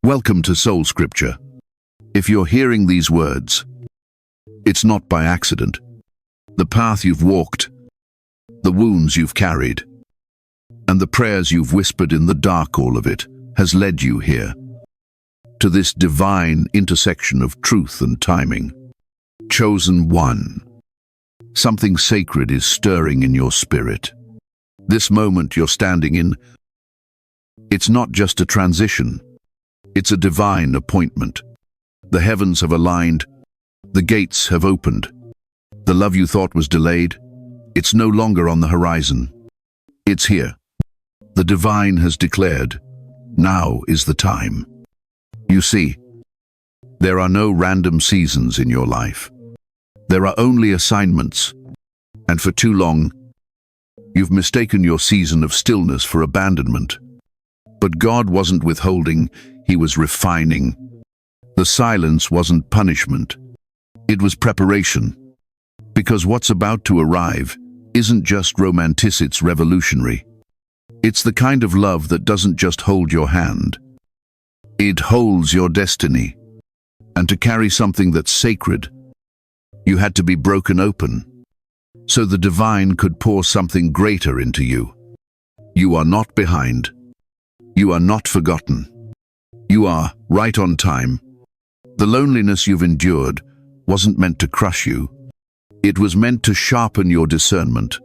Welcome to SoulScripture. If you're hearing these words, it's not by accident. The path you've walked, the wounds you've carried, and the prayers you've whispered in the dark, all of it has led you here, to this divine intersection of truth and timing. Chosen one. Something sacred is stirring in your spirit. This moment you're standing in, it's not just a transition. It's a divine appointment. The heavens have aligned. The gates have opened. The love you thought was delayed, it's no longer on the horizon. It's here. The divine has declared, now is the time. You see, there are no random seasons in your life. There are only assignments. And for too long, you've mistaken your season of stillness for abandonment. But God wasn't withholding, He was refining. The silence wasn't punishment. It was preparation. Because what's about to arrive isn't just romantic, it's revolutionary. It's the kind of love that doesn't just hold your hand. It holds your destiny. And to carry something that's sacred, you had to be broken open, so the divine could pour something greater into you. You are not behind. You are not forgotten. You are right on time. The loneliness you've endured wasn't meant to crush you. It was meant to sharpen your discernment.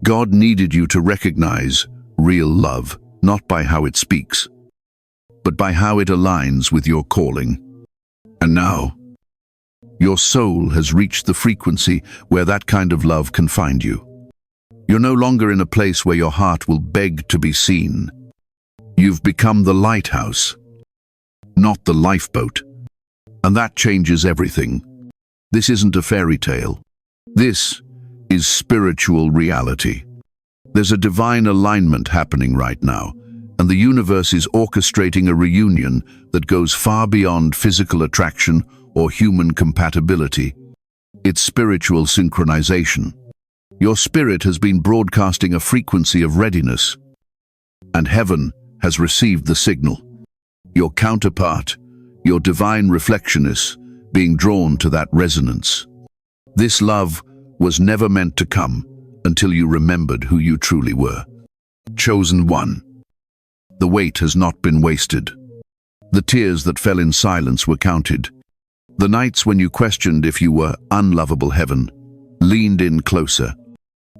God needed you to recognize real love, not by how it speaks, but by how it aligns with your calling. And now, your soul has reached the frequency where that kind of love can find you. You're no longer in a place where your heart will beg to be seen. You've become the lighthouse, not the lifeboat. And that changes everything. This isn't a fairy tale. This is spiritual reality. There's a divine alignment happening right now, and the universe is orchestrating a reunion that goes far beyond physical attraction or human compatibility. It's spiritual synchronization. Your spirit has been broadcasting a frequency of readiness, and heaven has received the signal. Your counterpart, your divine reflection is being drawn to that resonance. This love was never meant to come until you remembered who you truly were. Chosen one. The wait has not been wasted. The tears that fell in silence were counted. The nights when you questioned if you were unlovable, heaven leaned in closer,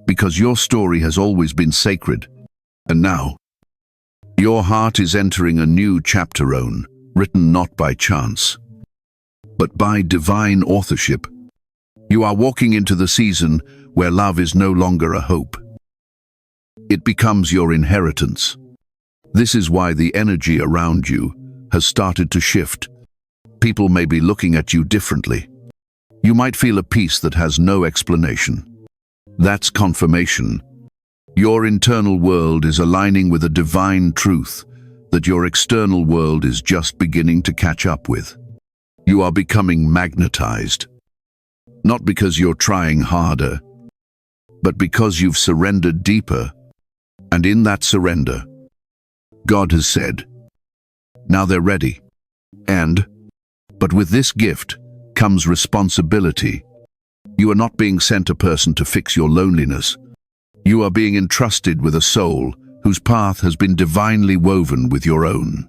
because your story has always been sacred. And now, your heart is entering a new chapter, written not by chance, but by divine authorship. You are walking into the season where love is no longer a hope. It becomes your inheritance. This is why the energy around you has started to shift. People may be looking at you differently. You might feel a peace that has no explanation. That's confirmation. Your internal world is aligning with a divine truth that your external world is just beginning to catch up with. You are becoming magnetized, not because you're trying harder, but because you've surrendered deeper. And in that surrender, God has said, now they're ready. But with this gift comes responsibility. You are not being sent a person to fix your loneliness. You are being entrusted with a soul whose path has been divinely woven with your own.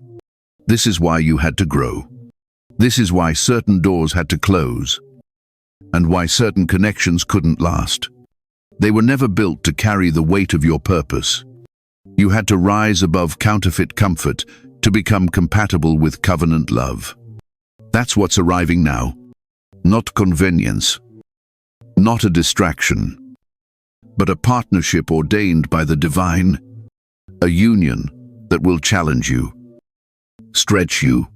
This is why you had to grow. This is why certain doors had to close, and why certain connections couldn't last. They were never built to carry the weight of your purpose. You had to rise above counterfeit comfort to become compatible with covenant love. That's what's arriving now. Not convenience, not a distraction, but a partnership ordained by the divine, a union that will challenge you, stretch you,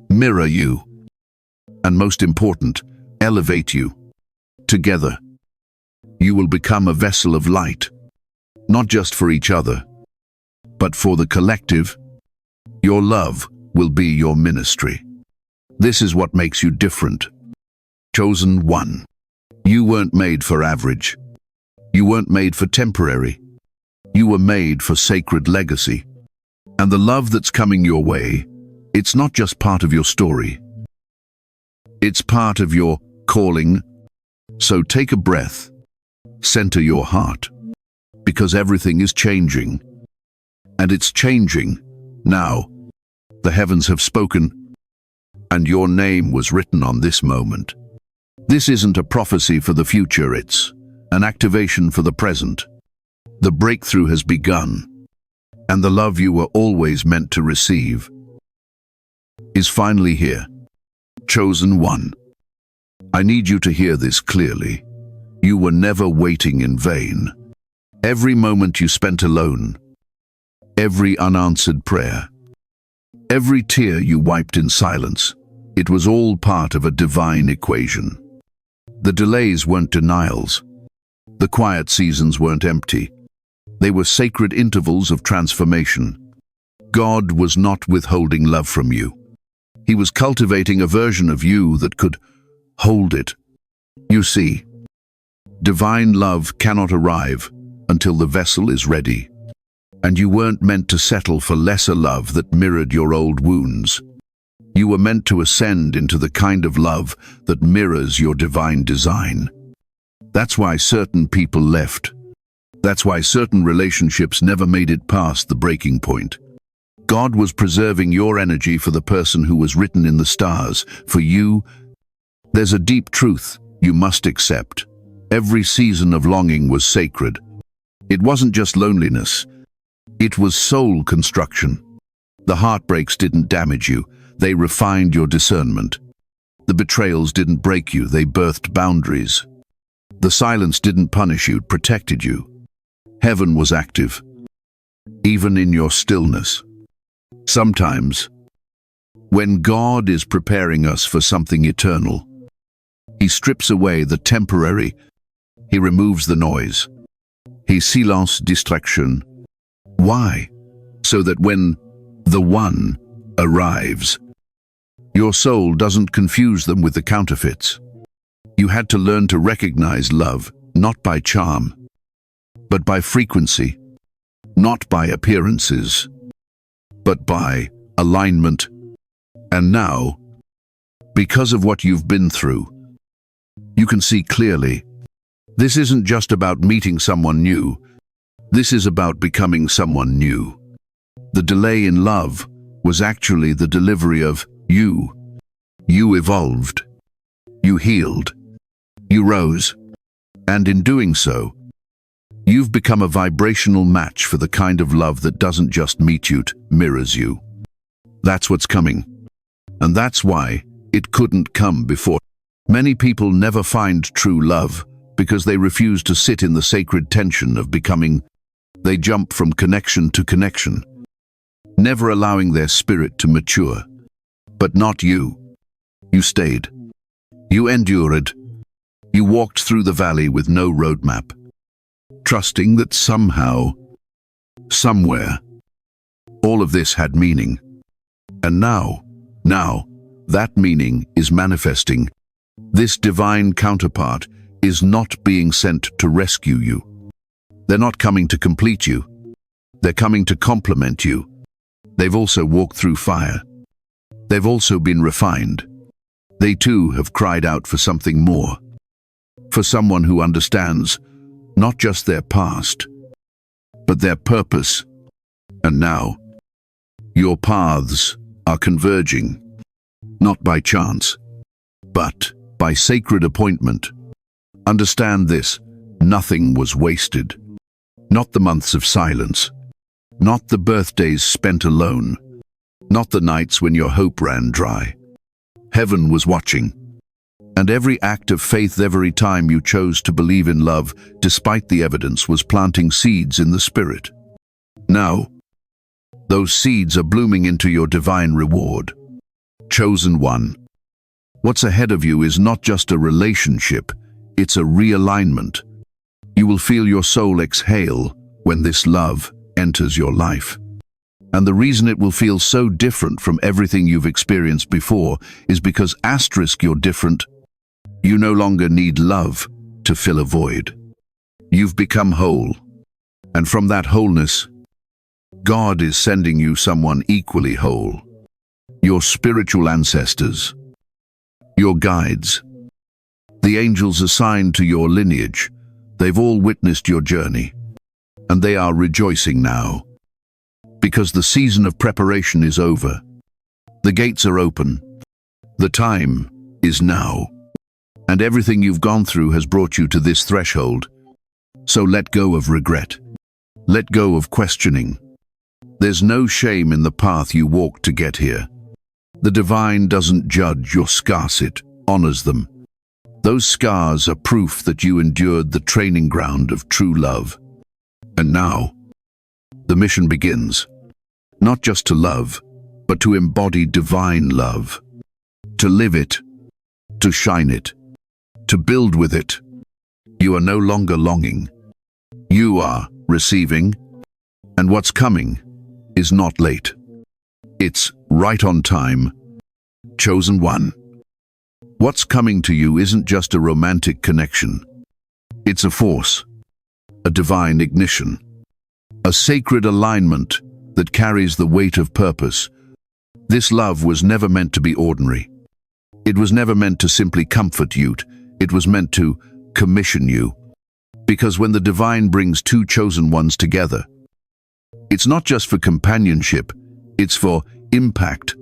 mirror you, and most important, elevate you. Together, you will become a vessel of light, not just for each other, but for the collective. Your love will be your ministry. This is what makes you different. Chosen one. You weren't made for average. You weren't made for temporary. You were made for sacred legacy. And the love that's coming your way It's not just part of your story. It's part of your calling. So take a breath. Center your heart. Because everything is changing. And it's changing now. The heavens have spoken, and your name was written on this moment. This isn't a prophecy for the future, it's an activation for the present. The breakthrough has begun, and the love you were always meant to receive is finally here. Chosen one. I need you to hear this clearly. You were never waiting in vain. Every moment you spent alone, every unanswered prayer, every tear you wiped in silence, it was all part of a divine equation. The delays weren't denials. The quiet seasons weren't empty. They were sacred intervals of transformation. God was not withholding love from you. He was cultivating a version of you that could hold it. You see, divine love cannot arrive until the vessel is ready. And you weren't meant to settle for lesser love that mirrored your old wounds. You were meant to ascend into the kind of love that mirrors your divine design. That's why certain people left. That's why certain relationships never made it past the breaking point. God was preserving your energy for the person who was written in the stars. For you, there's a deep truth you must accept. Every season of longing was sacred. It wasn't just loneliness. It was soul construction. The heartbreaks didn't damage you, they refined your discernment. The betrayals didn't break you, they birthed boundaries. The silence didn't punish you, it protected you. Heaven was active, even in your stillness. Sometimes, when God is preparing us for something eternal, He strips away the temporary, He removes the noise. He silence distraction. Why? So that when the one arrives, your soul doesn't confuse them with the counterfeits. You had to learn to recognize love, not by charm, but by frequency, not by appearances, but by alignment. And now, because of what you've been through, you can see clearly, this isn't just about meeting someone new. This is about becoming someone new. The delay in love was actually the delivery of you. You evolved. You healed. You rose. And in doing so, you've become a vibrational match for the kind of love that doesn't just meet you, it mirrors you. That's what's coming. And that's why it couldn't come before. Many people never find true love because they refuse to sit in the sacred tension of becoming. They jump from connection to connection, never allowing their spirit to mature. But not you. You stayed. You endured. You walked through the valley with no roadmap, trusting that somehow, somewhere, all of this had meaning. And now, that meaning is manifesting. This divine counterpart is not being sent to rescue you. They're not coming to complete you. They're coming to complement you. They've also walked through fire. They've also been refined. They too have cried out for something more. For someone who understands not just their past, but their purpose. And now, your paths are converging, not by chance, but by sacred appointment. Understand this, nothing was wasted. Not the months of silence, not the birthdays spent alone, not the nights when your hope ran dry. Heaven was watching, and every act of faith, every time you chose to believe in love, despite the evidence, was planting seeds in the spirit. Now, those seeds are blooming into your divine reward. Chosen one. What's ahead of you is not just a relationship, it's a realignment. You will feel your soul exhale when this love enters your life. And the reason it will feel so different from everything you've experienced before is because you're different. You no longer need love to fill a void. You've become whole. And from that wholeness, God is sending you someone equally whole. your spiritual ancestors, your guides, the angels assigned to your lineage. They've all witnessed your journey, and they are rejoicing now, because the season of preparation is over. The gates are open. The time is now. And everything you've gone through has brought you to this threshold. So let go of regret. Let go of questioning. There's no shame in the path you walked to get here. The divine doesn't judge your scars, it honors them. Those scars are proof that you endured the training ground of true love. And now, the mission begins. Not just to love, but to embody divine love. To live it, to shine it, to build with it. You are no longer longing. You are receiving, and what's coming is not late. It's right on time. Chosen one. What's coming to you isn't just a romantic connection. It's a force, a divine ignition, a sacred alignment that carries the weight of purpose. This love was never meant to be ordinary. It was never meant to simply comfort you. It was meant to commission you. Because when the divine brings two chosen ones together, it's not just for companionship, it's for impact.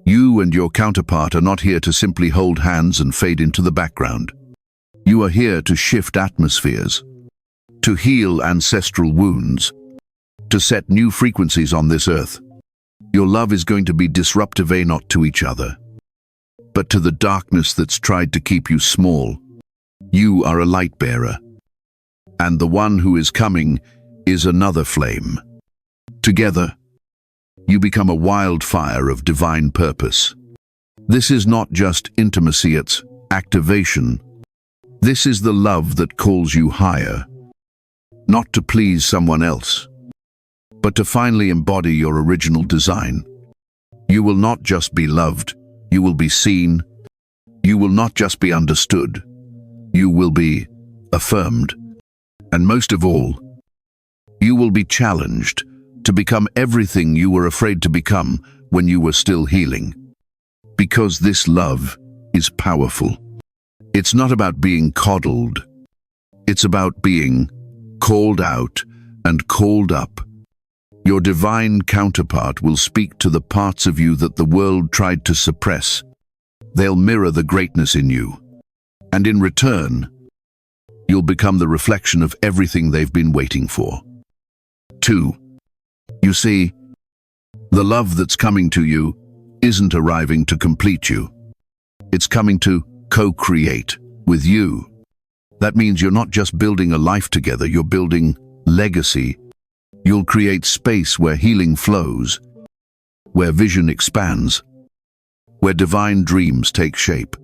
You and your counterpart are not here to simply hold hands and fade into the background. You are here to shift atmospheres, to heal ancestral wounds, to set new frequencies on this earth. Your love is going to be disruptive, not to each other, but to the darkness that's tried to keep you small. You are a light bearer, and the one who is coming is another flame. Together, you become a wildfire of divine purpose. This is not just intimacy, it's activation. This is the love that calls you higher, not to please someone else, but to finally embody your original design. You will not just be loved, you will be seen. You will not just be understood, you will be affirmed. And most of all, you will be challenged to become everything you were afraid to become when you were still healing. Because this love is powerful. It's not about being coddled. It's about being called out and called up. Your divine counterpart will speak to the parts of you that the world tried to suppress. They'll mirror the greatness in you. And in return, you'll become the reflection of everything they've been waiting for. 2. You see, the love that's coming to you isn't arriving to complete you. It's coming to co-create with you. That means you're not just building a life together, you're building legacy. You'll create space where healing flows, where vision expands, where divine dreams take shape.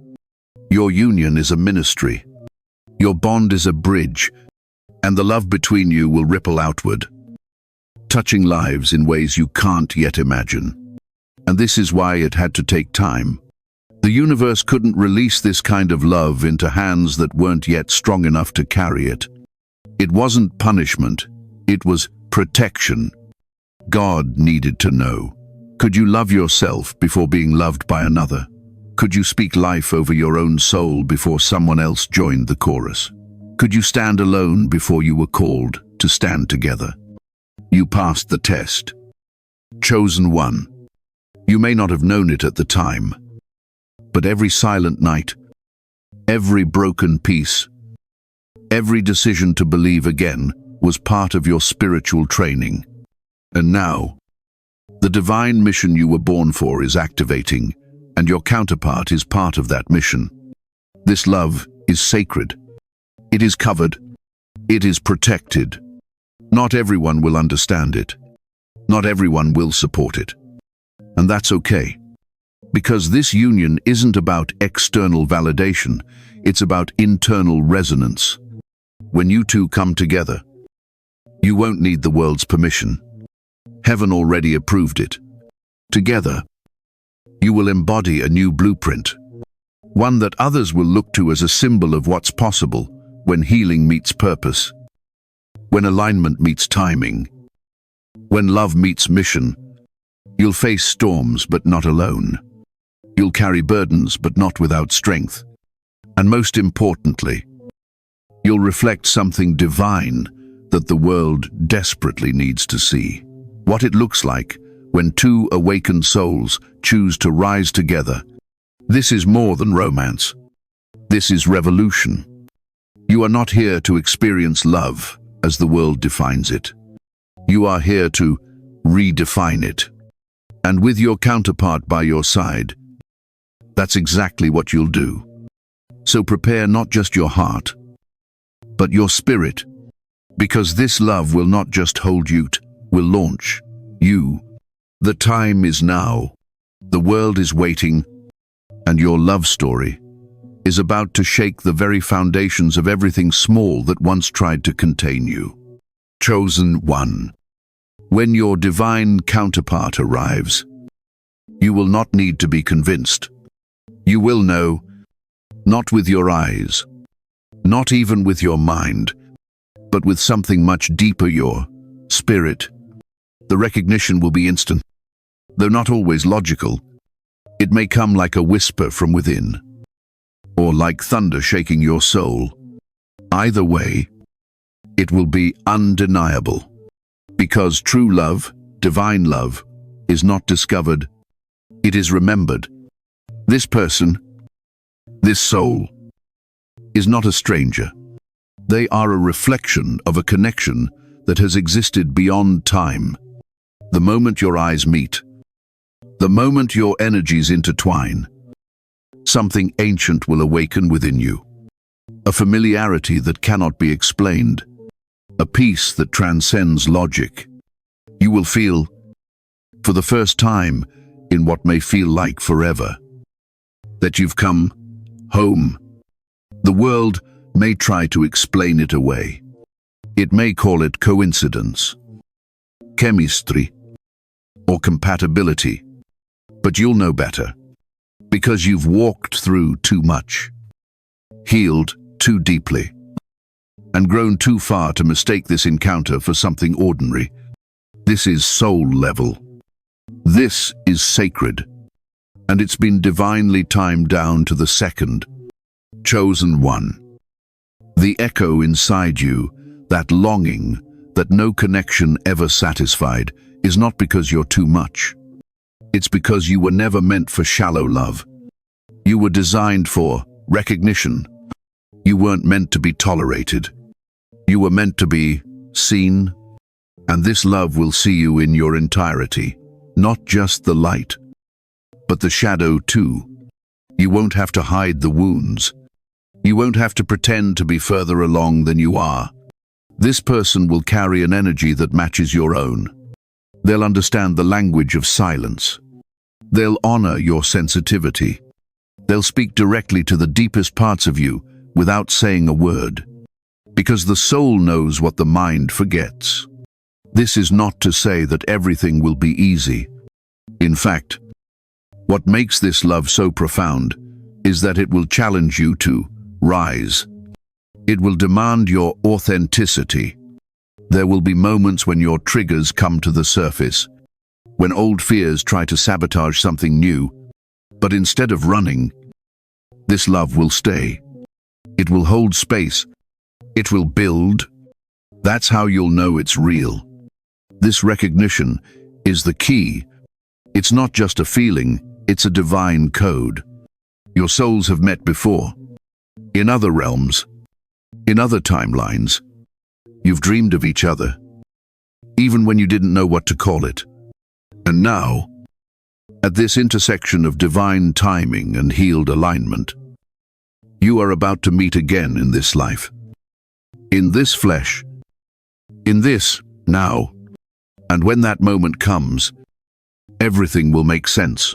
Your union is a ministry. Your bond is a bridge, and the love between you will ripple outward, touching lives in ways you can't yet imagine. And this is why it had to take time. The universe couldn't release this kind of love into hands that weren't yet strong enough to carry it. It wasn't punishment, it was protection. God needed to know. Could you love yourself before being loved by another? Could you speak life over your own soul before someone else joined the chorus? Could you stand alone before you were called to stand together? You passed the test. Chosen one. You may not have known it at the time, but every silent night, every broken piece, every decision to believe again was part of your spiritual training. And now, the divine mission you were born for is activating, and your counterpart is part of that mission. This love is sacred. It is covered. It is protected. Not everyone will understand it. Not everyone will support it. And that's okay. Because this union isn't about external validation, it's about internal resonance. When you two come together, you won't need the world's permission. Heaven already approved it. Together, you will embody a new blueprint, one that others will look to as a symbol of what's possible when healing meets purpose, when alignment meets timing, when love meets mission. You'll face storms, but not alone. You'll carry burdens, but not without strength. And most importantly, you'll reflect something divine that the world desperately needs to see. What it looks like when two awakened souls choose to rise together. This is more than romance. This is revolution. You are not here to experience love as the world defines it. You are here to redefine it. And with your counterpart by your side, that's exactly what you'll do. So prepare not just your heart, but your spirit, because this love will not just hold you, will launch you. The time is now. The world is waiting, and your love story is about to shake the very foundations of everything small that once tried to contain you. Chosen one. When your divine counterpart arrives, you will not need to be convinced. You will know, not with your eyes, not even with your mind, but with something much deeper, your spirit. The recognition will be instant. Though not always logical, it may come like a whisper from within, or like thunder shaking your soul. Either way, it will be undeniable, because true love, divine love, is not discovered, it is remembered. This person, this soul, is not a stranger. They are a reflection of a connection that has existed beyond time. The moment your eyes meet, the moment your energies intertwine, something ancient will awaken within you. A familiarity that cannot be explained, a peace that transcends logic. You will feel, for the first time in what may feel like forever, that you've come home. The world may try to explain it away. It may call it coincidence, chemistry, or compatibility. But you'll know better, because you've walked through too much, healed too deeply, and grown too far to mistake this encounter for something ordinary. This is soul level. This is sacred, and it's been divinely timed down to the second. Chosen one. The echo inside you, that longing that no connection ever satisfied, is not because you're too much. It's because you were never meant for shallow love. You were designed for recognition. You weren't meant to be tolerated. You were meant to be seen, and this love will see you in your entirety, not just the light, but the shadow too. You won't have to hide the wounds. You won't have to pretend to be further along than you are. This person will carry an energy that matches your own. They'll understand the language of silence. They'll honor your sensitivity. They'll speak directly to the deepest parts of you without saying a word, because the soul knows what the mind forgets. This is not to say that everything will be easy. In fact, what makes this love so profound is that it will challenge you to rise. It will demand your authenticity. There will be moments when your triggers come to the surface, when old fears try to sabotage something new, but instead of running, this love will stay. It will hold space. It will build. That's how you'll know it's real. This recognition is the key. It's not just a feeling, it's a divine code. Your souls have met before. In other realms, in other timelines, you've dreamed of each other, even when you didn't know what to call it. And now, at this intersection of divine timing and healed alignment, you are about to meet again in this life, in this flesh, in this now. And when that moment comes, everything will make sense.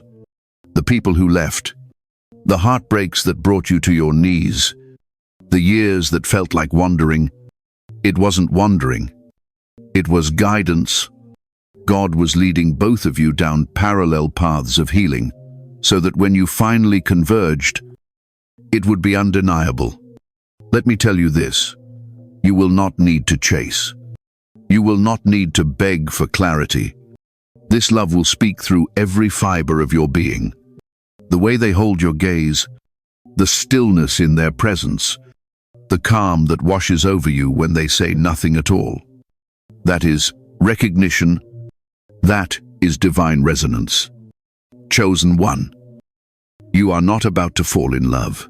The people who left, the heartbreaks that brought you to your knees, the years that felt like wandering. It wasn't wandering. It was guidance. God was leading both of you down parallel paths of healing, so that when you finally converged, it would be undeniable. Let me tell you this, you will not need to chase. You will not need to beg for clarity. This love will speak through every fiber of your being. The way they hold your gaze, the stillness in their presence, the calm that washes over you when they say nothing at all. That is recognition. That is divine resonance. Chosen one. You are not about to fall in love.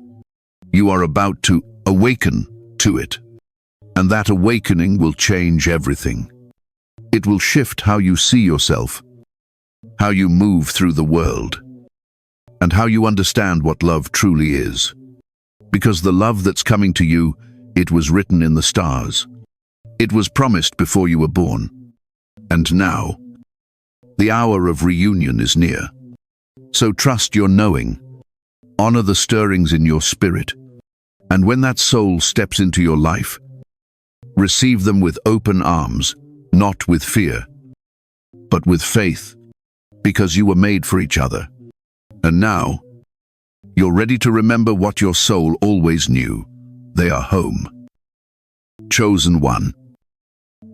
You are about to awaken to it. And that awakening will change everything. It will shift how you see yourself, how you move through the world, and how you understand what love truly is. Because the love that's coming to you, it was written in the stars. It was promised before you were born. And now, the hour of reunion is near. So trust your knowing. Honor the stirrings in your spirit. And when that soul steps into your life, receive them with open arms, not with fear, but with faith, because you were made for each other. And now, you're ready to remember what your soul always knew. They are home. Chosen one.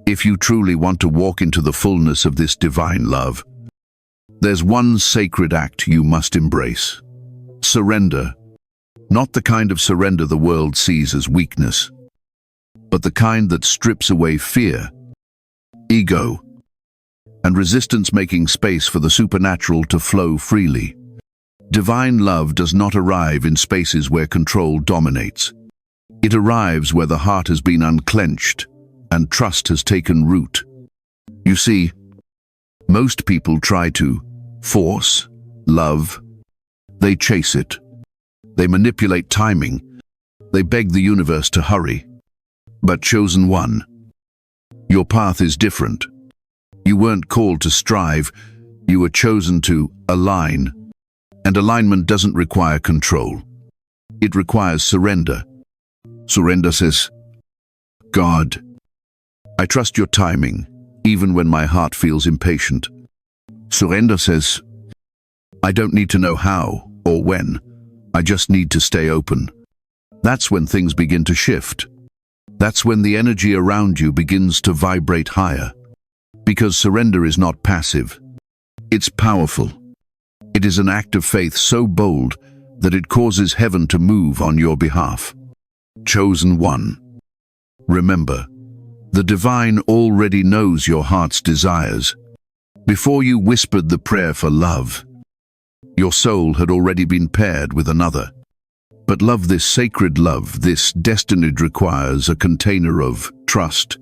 If you truly want to walk into the fullness of this divine love, there's one sacred act you must embrace. Surrender. Not the kind of surrender the world sees as weakness, but the kind that strips away fear, ego, and resistance, making space for the supernatural to flow freely. Divine love does not arrive in spaces where control dominates. It arrives where the heart has been unclenched and trust has taken root. You see, most people try to force love. They chase it. They manipulate timing. They beg the universe to hurry. But chosen one, your path is different. You weren't called to strive. You were chosen to align. And alignment doesn't require control. It requires surrender. Surrender says, God, I trust your timing, even when my heart feels impatient. Surrender says, I don't need to know how or when. I just need to stay open. That's when things begin to shift. That's when the energy around you begins to vibrate higher. Because surrender is not passive. It's powerful. It is an act of faith so bold that it causes heaven to move on your behalf. Chosen one. Remember, the divine already knows your heart's desires. Before you whispered the prayer for love, your soul had already been paired with another. But love, this sacred love, this destined, requires a container of trust.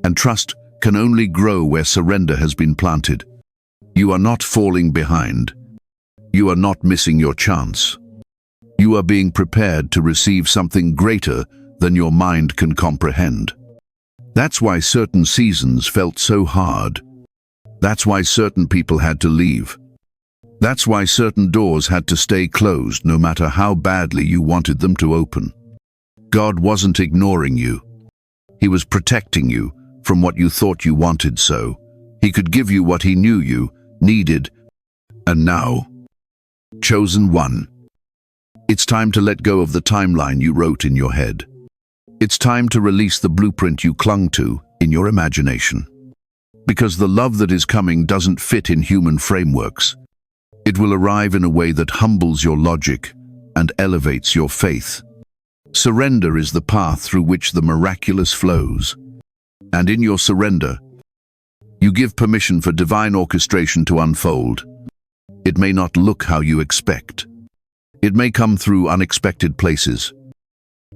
And trust can only grow where surrender has been planted. You are not falling behind. You are not missing your chance. You are being prepared to receive something greater than your mind can comprehend. That's why certain seasons felt so hard. That's why certain people had to leave. That's why certain doors had to stay closed no matter how badly you wanted them to open. God wasn't ignoring you. He was protecting you from what you thought you wanted, so He could give you what He knew you needed. And now, chosen one, it's time to let go of the timeline you wrote in your head. It's time to release the blueprint you clung to in your imagination. Because the love that is coming doesn't fit in human frameworks. It will arrive in a way that humbles your logic and elevates your faith. Surrender is the path through which the miraculous flows. And in your surrender, you give permission for divine orchestration to unfold. It may not look how you expect. It may come through unexpected places,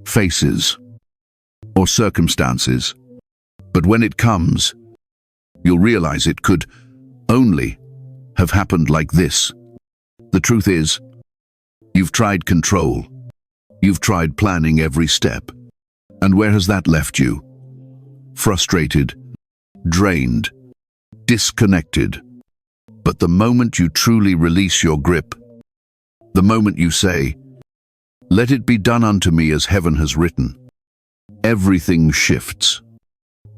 faces, or circumstances. But when it comes, you'll realize it could only have happened like this. The truth is, you've tried control. You've tried planning every step. And where has that left you? Frustrated, drained, disconnected. But the moment you truly release your grip, the moment you say, "Let it be done unto me as heaven has written," everything shifts.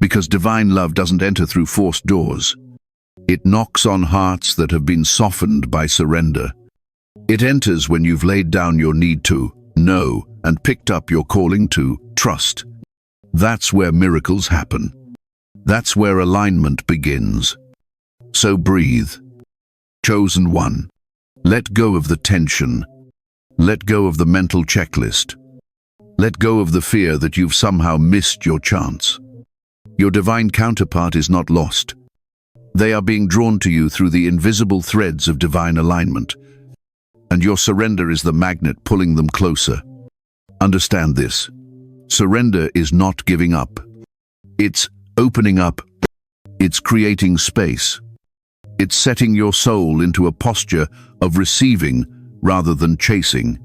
Because divine love doesn't enter through forced doors. It knocks on hearts that have been softened by surrender. It enters when you've laid down your need to know and picked up your calling to trust. That's where miracles happen. That's where alignment begins. So breathe. Chosen one. Let go of the tension. Let go of the mental checklist. Let go of the fear that you've somehow missed your chance. Your divine counterpart is not lost. They are being drawn to you through the invisible threads of divine alignment, and your surrender is the magnet pulling them closer. Understand this. Surrender is not giving up. It's opening up. It's creating space. It's setting your soul into a posture of receiving rather than chasing.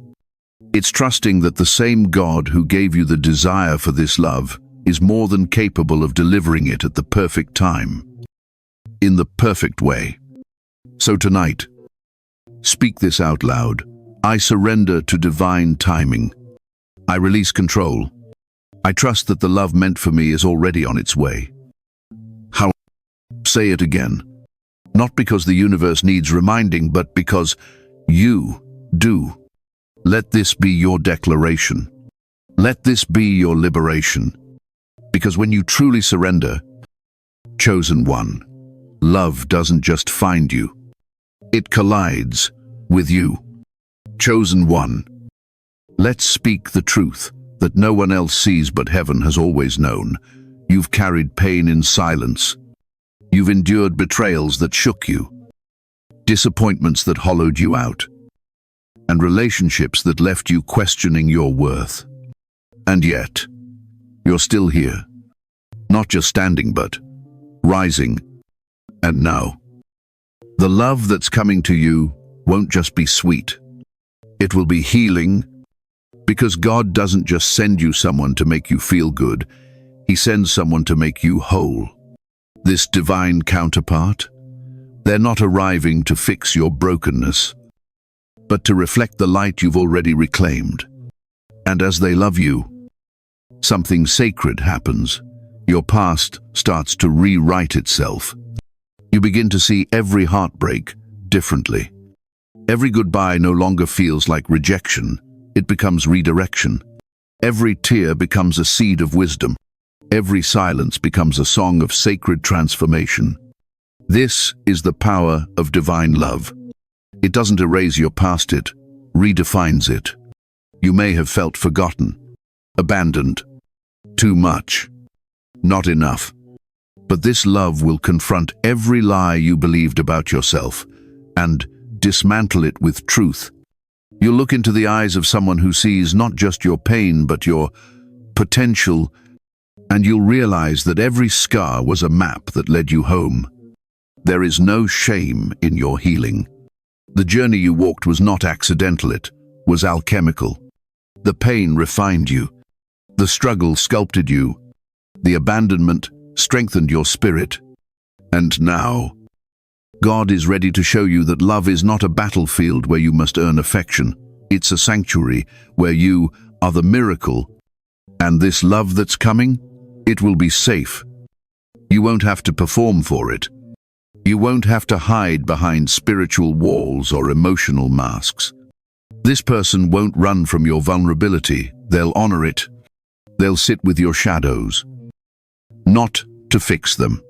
It's trusting that the same God who gave you the desire for this love is more than capable of delivering it at the perfect time, in the perfect way. So tonight, speak this out loud. I surrender to divine timing. I release control. I trust that the love meant for me is already on its way. How? Say it again. Not because the universe needs reminding, but because you do. Let this be your declaration. Let this be your liberation. Because when you truly surrender, chosen one, love doesn't just find you. It collides with you. Chosen one, let's speak the truth that no one else sees but heaven has always known. You've carried pain in silence. You've endured betrayals that shook you, disappointments that hollowed you out, and relationships that left you questioning your worth. And yet, you're still here, not just standing but rising. And now, the love that's coming to you won't just be sweet. It will be healing, because God doesn't just send you someone to make you feel good. He sends someone to make you whole. This divine counterpart, they're not arriving to fix your brokenness, but to reflect the light you've already reclaimed. And as they love you, something sacred happens. Your past starts to rewrite itself. You begin to see every heartbreak differently. Every goodbye no longer feels like rejection. It becomes redirection. Every tear becomes a seed of wisdom. Every silence becomes a song of sacred transformation. This is the power of divine love. It doesn't erase your past, it redefines it. You may have felt forgotten, abandoned, too much, not enough. But this love will confront every lie you believed about yourself and dismantle it with truth. You'll look into the eyes of someone who sees not just your pain but your potential, and you'll realize that every scar was a map that led you home. There is no shame in your healing. The journey you walked was not accidental, it was alchemical. The pain refined you. The struggle sculpted you. The abandonment strengthened your spirit. And now, God is ready to show you that love is not a battlefield where you must earn affection. It's a sanctuary where you are the miracle. And this love that's coming, it will be safe. You won't have to perform for it. You won't have to hide behind spiritual walls or emotional masks. This person won't run from your vulnerability. They'll honor it. They'll sit with your shadows. Not to fix them,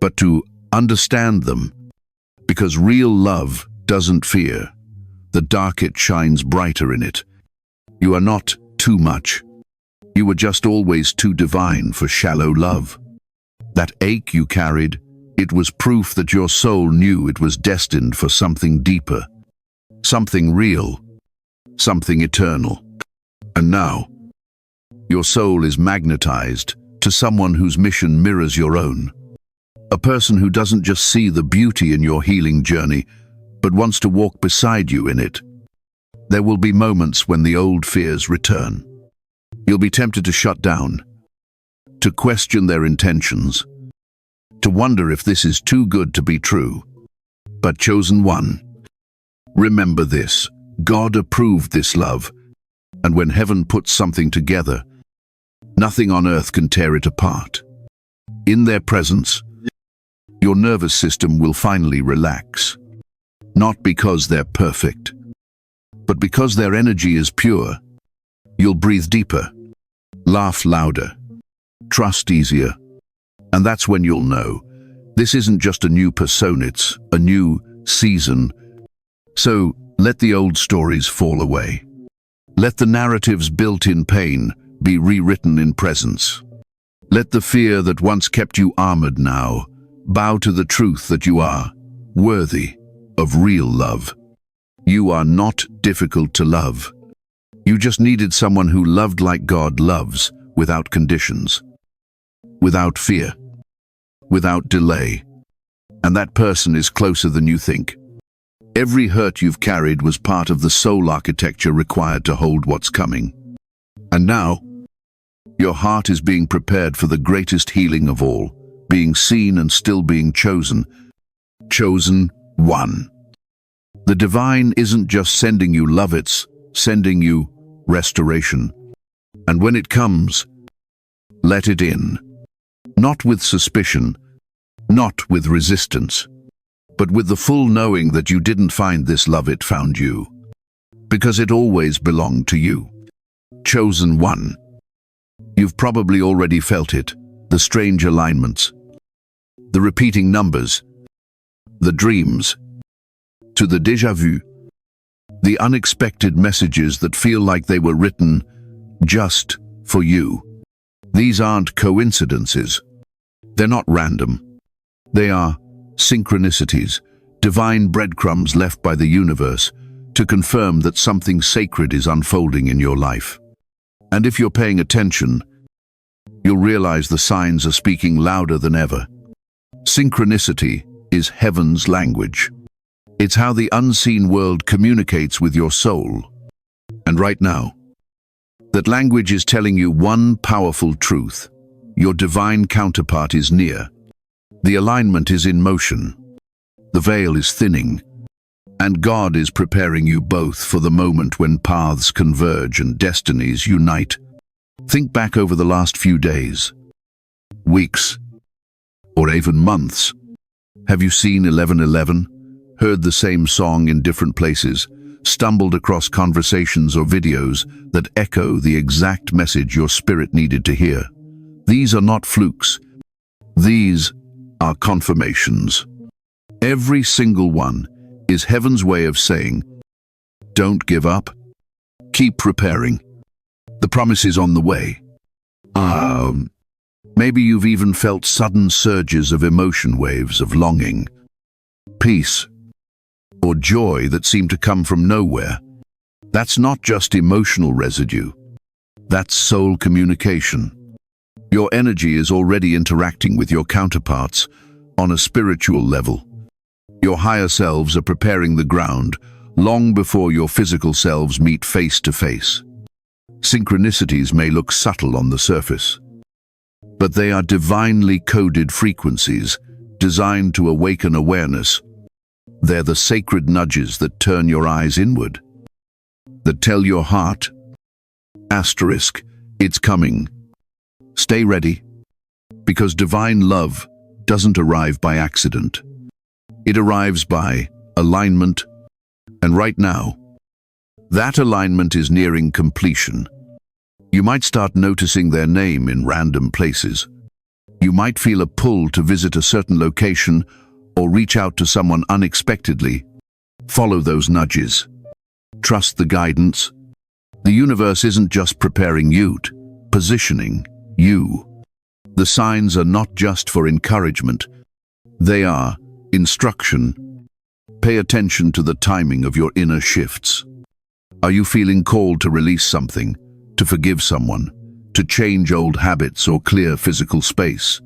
but to understand them. Because real love doesn't fear. The dark it shines brighter in it. You are not too much. You were just always too divine for shallow love. That ache you carried, it was proof that your soul knew it was destined for something deeper, something real, something eternal. And now, your soul is magnetized to someone whose mission mirrors your own. A person who doesn't just see the beauty in your healing journey, but wants to walk beside you in it. There will be moments when the old fears return. You'll be tempted to shut down, to question their intentions, to wonder if this is too good to be true. But chosen one, remember this: God approved this love, and when heaven puts something together, nothing on earth can tear it apart. In their presence, your nervous system will finally relax. Not because they're perfect, but because their energy is pure. You'll breathe deeper, laugh louder, trust easier, and that's when you'll know This isn't just a new persona, it's a new season. So let the old stories fall away. Let the narratives built in pain be rewritten in presence. Let the fear that once kept you armored now bow to the truth that you are worthy of real love. You are not difficult to love. You just needed someone who loved like God loves, without conditions, without fear, without delay. And that person is closer than you think. Every hurt you've carried was part of the soul architecture required to hold what's coming. And now, your heart is being prepared for the greatest healing of all, being seen and still being chosen. Chosen one. The divine isn't just sending you love, it's sending you restoration. And when it comes, let it in. Not with suspicion, not with resistance, but with the full knowing that you didn't find this love, it found you. Because it always belonged to you. Chosen one. You've probably already felt it, the strange alignments, the repeating numbers, the dreams, to the déjà vu, the unexpected messages that feel like they were written just for you. These aren't coincidences. They're not random. They are synchronicities, divine breadcrumbs left by the universe to confirm that something sacred is unfolding in your life. And if you're paying attention, you'll realize the signs are speaking louder than ever. Synchronicity is heaven's language. It's how the unseen world communicates with your soul. And right now, that language is telling you one powerful truth. Your divine counterpart is near. The alignment is in motion. The veil is thinning. And God is preparing you both for the moment when paths converge and destinies unite. Think back over the last few days, weeks, or even months. Have you seen 11:11? Heard the same song in different places, stumbled across conversations or videos that echo the exact message your spirit needed to hear? These are not flukes. These are confirmations. Every single one is heaven's way of saying, don't give up, keep preparing. The promise is on the way. Maybe you've even felt sudden surges of emotion, waves of longing, peace, or joy that seem to come from nowhere. That's not just emotional residue. That's soul communication. Your energy is already interacting with your counterparts on a spiritual level. Your higher selves are preparing the ground long before your physical selves meet face to face. Synchronicities may look subtle on the surface, but they are divinely coded frequencies designed to awaken awareness. They're the sacred nudges that turn your eyes inward, that tell your heart, it's coming. Stay ready, because divine love doesn't arrive by accident. It arrives by alignment, and right now, that alignment is nearing completion. You might start noticing their name in random places. You might feel a pull to visit a certain location or reach out to someone unexpectedly. Follow those nudges. Trust the guidance. The universe isn't just preparing you, positioning you. The signs are not just for encouragement. They are instruction. Pay attention to the timing of your inner shifts. Are you feeling called to release something, to forgive someone, to change old habits or clear physical space?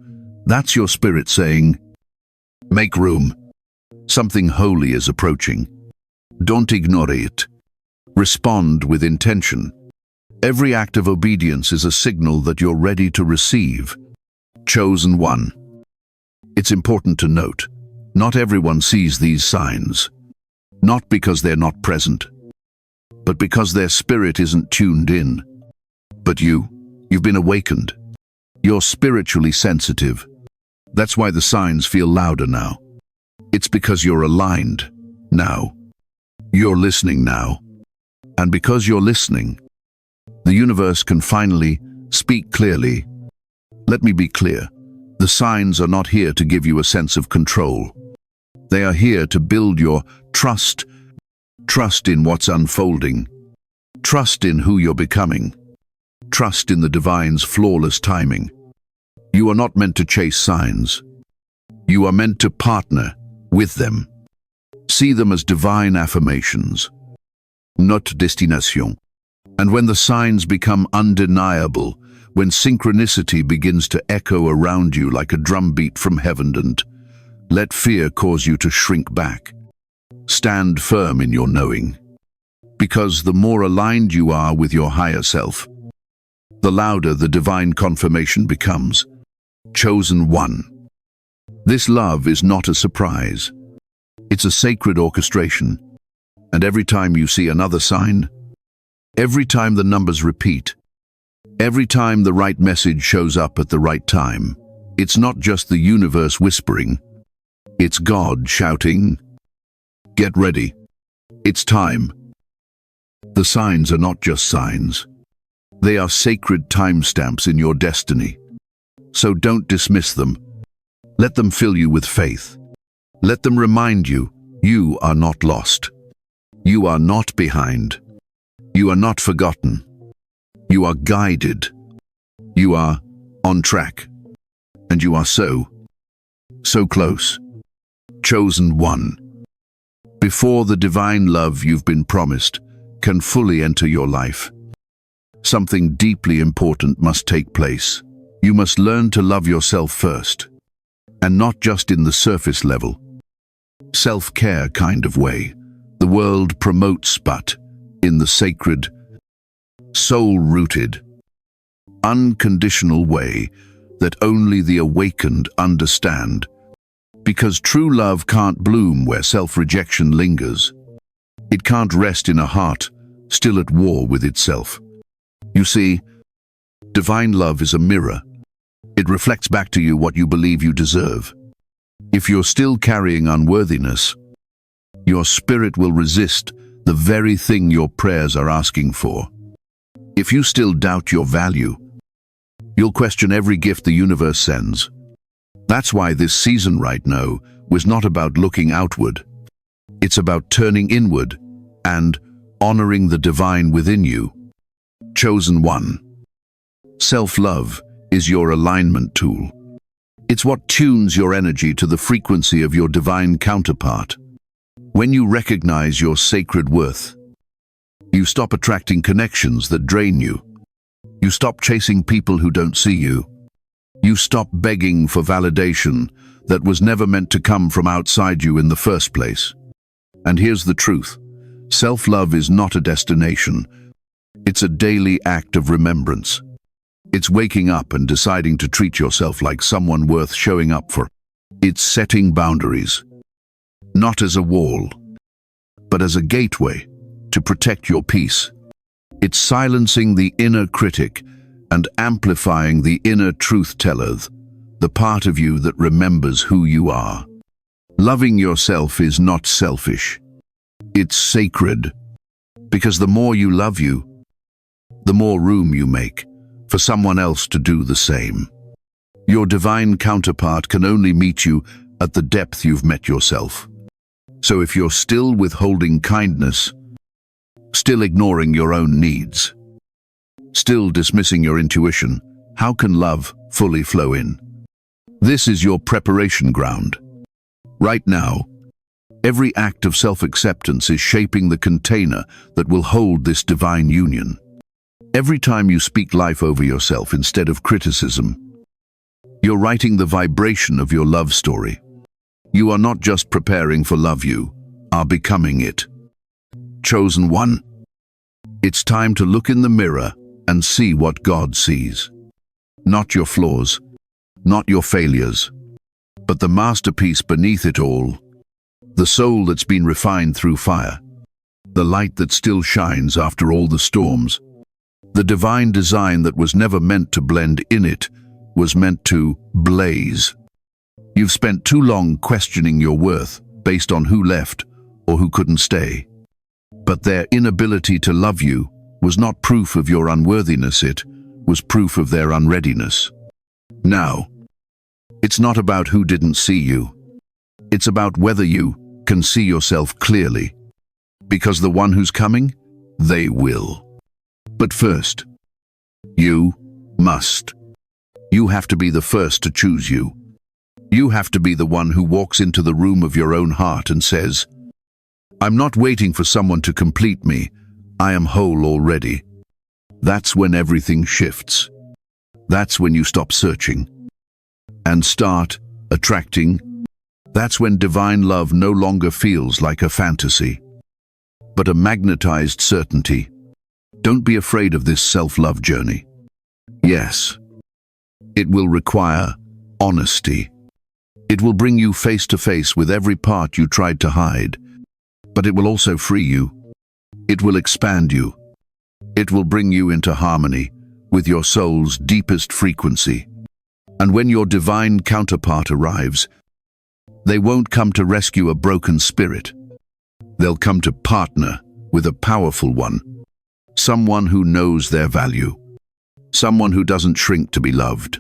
That's your spirit saying, make room. Something holy is approaching. Don't ignore it. Respond with intention. Every act of obedience is a signal that you're ready to receive. Chosen one. It's important to note, not everyone sees these signs. Not because they're not present, but because their spirit isn't tuned in. But you've been awakened. You're spiritually sensitive. That's why the signs feel louder now. It's because you're aligned now. You're listening now. And because you're listening, the universe can finally speak clearly. Let me be clear. The signs are not here to give you a sense of control. They are here to build your trust. Trust in what's unfolding. Trust in who you're becoming. Trust in the divine's flawless timing. You are not meant to chase signs. You are meant to partner with them. See them as divine affirmations, not destination. And when the signs become undeniable, when synchronicity begins to echo around you like a drumbeat from heaven, and let fear cause you to shrink back. Stand firm in your knowing, because the more aligned you are with your higher self, the louder the divine confirmation becomes. Chosen one. This love is not a surprise. It's a sacred orchestration. And every time you see another sign, every time the numbers repeat, every time the right message shows up at the right time, it's not just the universe whispering, it's God shouting, "Get ready. It's time." The signs are not just signs. They are sacred timestamps in your destiny. So don't dismiss them. Let them fill you with faith. Let them remind you, you are not lost. You are not behind. You are not forgotten. You are guided. You are on track. And you are so close. Chosen one. Before the divine love you've been promised can fully enter your life, something deeply important must take place. You must learn to love yourself first, and not just in the surface level, self-care kind of way the world promotes, but in the sacred, soul-rooted, unconditional way that only the awakened understand. Because true love can't bloom where self-rejection lingers. It can't rest in a heart still at war with itself. You see, divine love is a mirror. It reflects back to you what you believe you deserve. If you're still carrying unworthiness, your spirit will resist the very thing your prayers are asking for. If you still doubt your value, you'll question every gift the universe sends. That's why this season right now was not about looking outward. It's about turning inward and honoring the divine within you. Chosen one. Self-love is your alignment tool. It's what tunes your energy to the frequency of your divine counterpart. When you recognize your sacred worth, you stop attracting connections that drain you. You stop chasing people who don't see you. You stop begging for validation that was never meant to come from outside you in the first place. And here's the truth. Self-love is not a destination. It's a daily act of remembrance. It's waking up and deciding to treat yourself like someone worth showing up for. It's setting boundaries, not as a wall, but as a gateway to protect your peace. It's silencing the inner critic and amplifying the inner truth teller, the part of you that remembers who you are. Loving yourself is not selfish. It's sacred, because the more you love you, the more room you make for someone else to do the same. Your divine counterpart can only meet you at the depth you've met yourself. So if you're still withholding kindness, still ignoring your own needs, still dismissing your intuition, how can love fully flow in? This is your preparation ground. Right now, every act of self-acceptance is shaping the container that will hold this divine union. Every time you speak life over yourself instead of criticism, you're writing the vibration of your love story. You are not just preparing for love, you are becoming it. Chosen one. It's time to look in the mirror and see what God sees. Not your flaws, not your failures, but the masterpiece beneath it all. The soul that's been refined through fire. The light that still shines after all the storms. The divine design that was never meant to blend in, it was meant to blaze. You've spent too long questioning your worth based on who left or who couldn't stay. But their inability to love you was not proof of your unworthiness, it was proof of their unreadiness. Now, It's not about who didn't see you. It's about whether you can see yourself clearly. Because the one who's coming, they will. But first, you must. You have to be the first to choose you. You have to be the one who walks into the room of your own heart and says, "I'm not waiting for someone to complete me. I am whole already." That's when everything shifts. That's when you stop searching and start attracting. That's when divine love no longer feels like a fantasy, but a magnetized certainty. Don't be afraid of this self-love journey. Yes, it will require honesty. It will bring you face to face with every part you tried to hide, but it will also free you. It will expand you. It will bring you into harmony with your soul's deepest frequency. And when your divine counterpart arrives, they won't come to rescue a broken spirit. They'll come to partner with a powerful one, someone who knows their value, someone who doesn't shrink to be loved,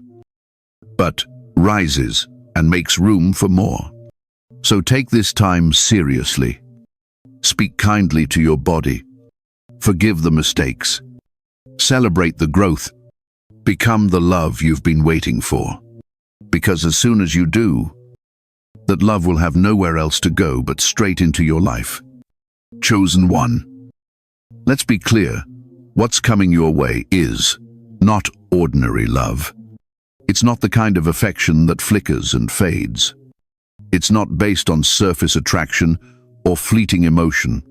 but rises and makes room for more. So take this time seriously. Speak kindly to your body. Forgive the mistakes. Celebrate the growth. Become the love you've been waiting for. Because as soon as you do, that love will have nowhere else to go but straight into your life. Chosen one. Let's be clear. What's coming your way is not ordinary love. It's not the kind of affection that flickers and fades. It's not based on surface attraction or fleeting emotion.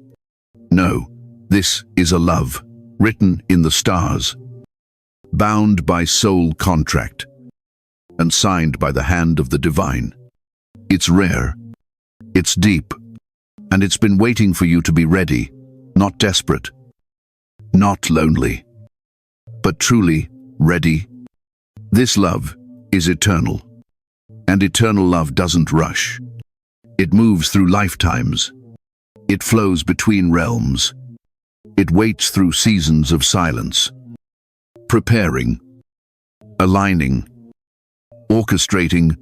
No, this is a love written in the stars, bound by soul contract, and signed by the hand of the divine. It's rare, it's deep, and it's been waiting for you to be ready, not desperate, not lonely, but truly ready. This love is eternal, and eternal love doesn't rush. It moves through lifetimes. It flows between realms. It waits through seasons of silence, preparing, aligning, orchestrating,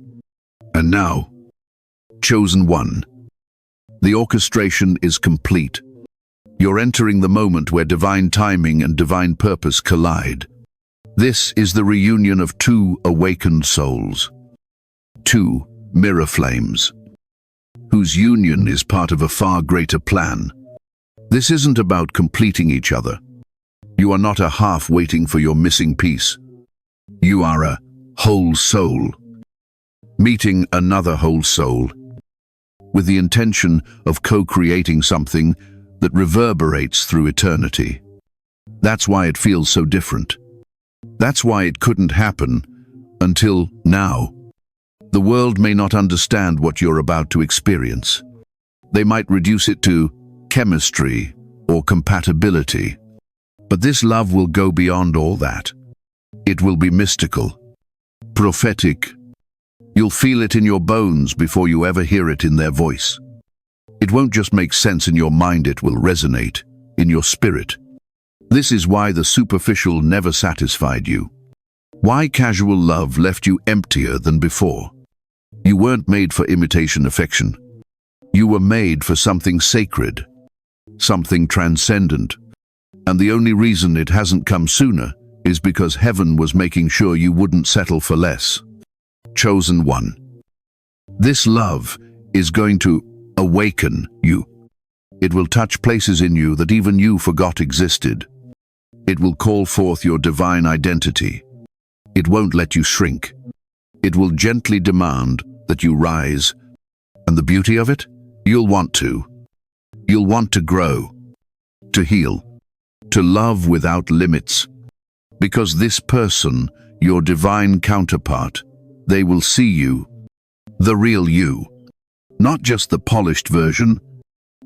and now, chosen one. The orchestration is complete. You're entering the moment where divine timing and divine purpose collide. This is the reunion of two awakened souls, two mirror flames, whose union is part of a far greater plan. This isn't about completing each other. You are not a half waiting for your missing piece. You are a whole soul, meeting another whole soul, with the intention of co-creating something that reverberates through eternity. That's why it feels so different. That's why it couldn't happen until now. The world may not understand what you're about to experience. They might reduce it to chemistry or compatibility. But this love will go beyond all that. It will be mystical, prophetic. You'll feel it in your bones before you ever hear it in their voice. It won't just make sense in your mind, it will resonate in your spirit. This is why the superficial never satisfied you. Why casual love left you emptier than before. You weren't made for imitation affection. You were made for something sacred, something transcendent. And the only reason it hasn't come sooner is because heaven was making sure you wouldn't settle for less. Chosen one. This love is going to awaken you. It will touch places in you that even you forgot existed. It will call forth your divine identity. It won't let you shrink. It will gently demand that you rise. And the beauty of it? You'll want to. You'll want to grow, to heal, to love without limits. Because this person, your divine counterpart, they will see you, the real you. Not just the polished version,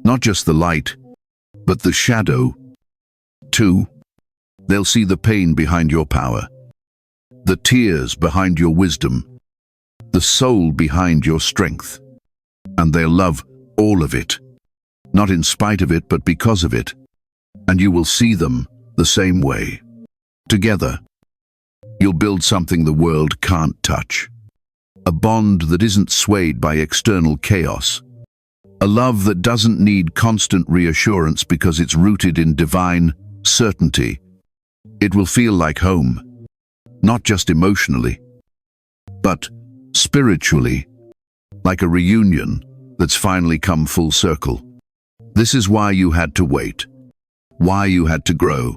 not just the light, but the shadow, too. They'll see the pain behind your power, the tears behind your wisdom, the soul behind your strength. And they'll love all of it, not in spite of it, but because of it. And you will see them the same way. Together, you'll build something the world can't touch. a bond that isn't swayed by external chaos, a love that doesn't need constant reassurance because it's rooted in divine certainty. It will feel like home, not just emotionally, but spiritually, like a reunion that's finally come full circle. This is why you had to wait, why you had to grow,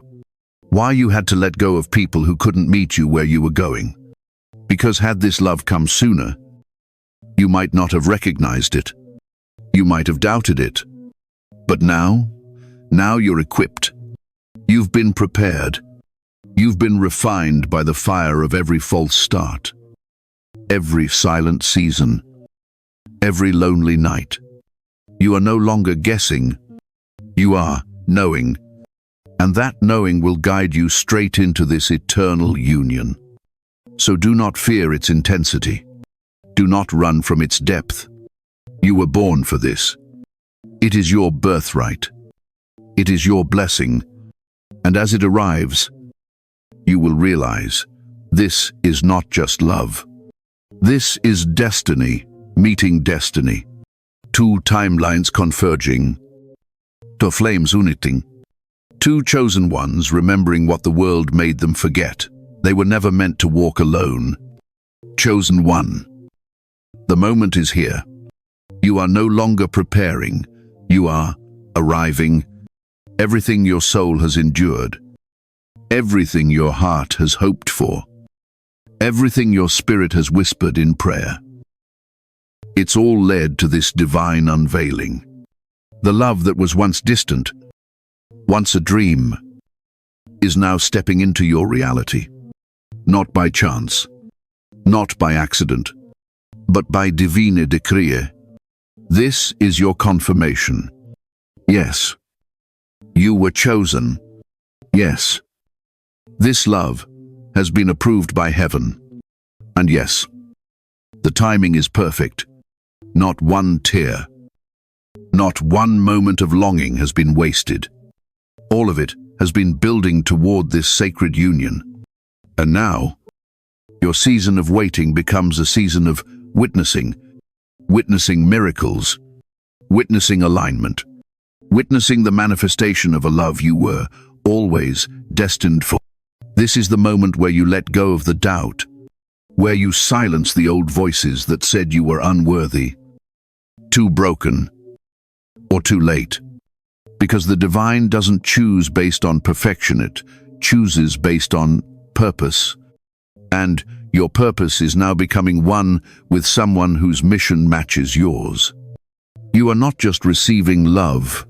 why you had to let go of people who couldn't meet you where you were going. Because had this love come sooner, you might not have recognized it. You might have doubted it. But now you're equipped. You've been prepared. You've been refined by the fire of every false start, every silent season, every lonely night. You are no longer guessing. You are knowing. And that knowing will guide you straight into this eternal union. So do not fear its intensity. Do not run from its depth. You were born for this. It is your birthright. It is your blessing. And as it arrives, you will realize this is not just love. This is destiny meeting destiny. Two timelines converging. Two flames uniting. Two chosen ones remembering what the world made them forget. They were never meant to walk alone. Chosen one. The moment is here. You are no longer preparing. You are arriving. Everything your soul has endured. Everything your heart has hoped for. Everything your spirit has whispered in prayer. It's all led to this divine unveiling. The love that was once distant, once a dream, is now stepping into your reality. Not by chance, not by accident, but by divine decree. This is your confirmation. Yes, you were chosen. Yes, this love has been approved by heaven. And yes, the timing is perfect. Not one tear, not one moment of longing has been wasted. All of it has been building toward this sacred union. And now, your season of waiting becomes a season of witnessing miracles, witnessing alignment, witnessing the manifestation of a love you were always destined for. This is the moment where you let go of the doubt, where you silence the old voices that said you were unworthy, too broken, or too late. Because the divine doesn't choose based on perfection, it chooses based on purpose. And your purpose is now becoming one with someone whose mission matches yours. You are not just receiving love,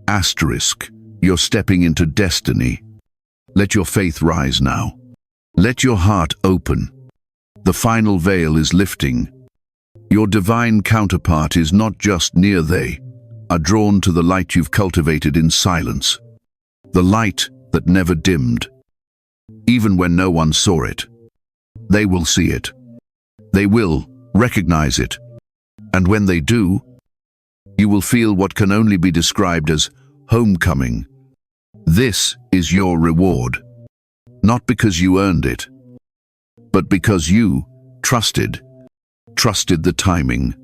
asterisk, you're stepping into destiny. Let your faith rise now. Let your heart open. The final veil is lifting. Your divine counterpart is not just near, they are drawn to the light you've cultivated in silence. The light that never dimmed. Even when no one saw it, they will see it. They will recognize it. And when they do, you will feel what can only be described as homecoming. This is your reward. Not because you earned it, but because you trusted the timing,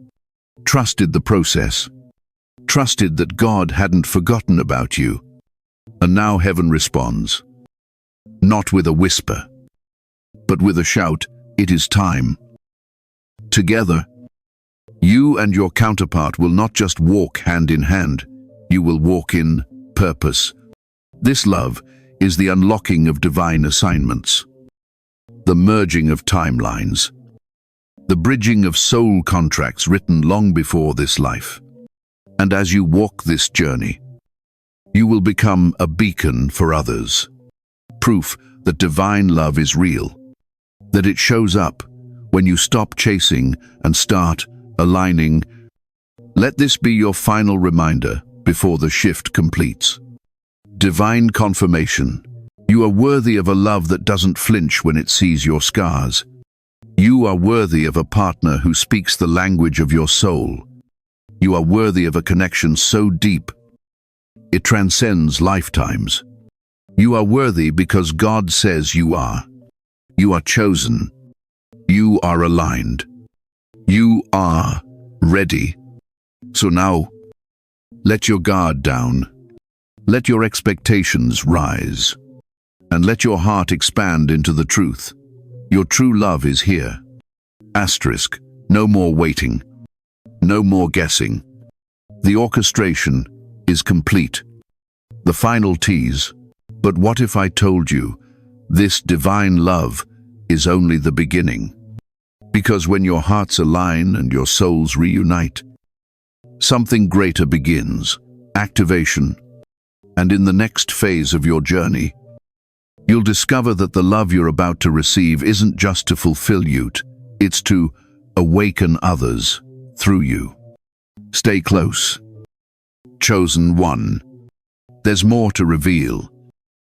trusted the process, trusted that God hadn't forgotten about you. And now heaven responds, not with a whisper, but with a shout, it is time. Together, you and your counterpart will not just walk hand in hand, you will walk in purpose. This love is the unlocking of divine assignments, the merging of timelines, the bridging of soul contracts written long before this life. And as you walk this journey, you will become a beacon for others, proof that divine love is real, that it shows up when you stop chasing and start aligning. Let this be your final reminder before the shift completes. Divine confirmation. You are worthy of a love that doesn't flinch when it sees your scars. You are worthy of a partner who speaks the language of your soul. You are worthy of a connection so deep, it transcends lifetimes. You are worthy because God says you are. You are chosen. You are aligned. You are ready. So now, let your guard down. Let your expectations rise. And let your heart expand into the truth. Your true love is here. Asterisk. No more waiting. No more guessing. The orchestration is complete. The final tease. But what if I told you this divine love is only the beginning? Because when your hearts align and your souls reunite, something greater begins, activation. And in the next phase of your journey, you'll discover that the love you're about to receive isn't just to fulfill you, it's to awaken others through you. Stay close. Chosen one. There's more to reveal.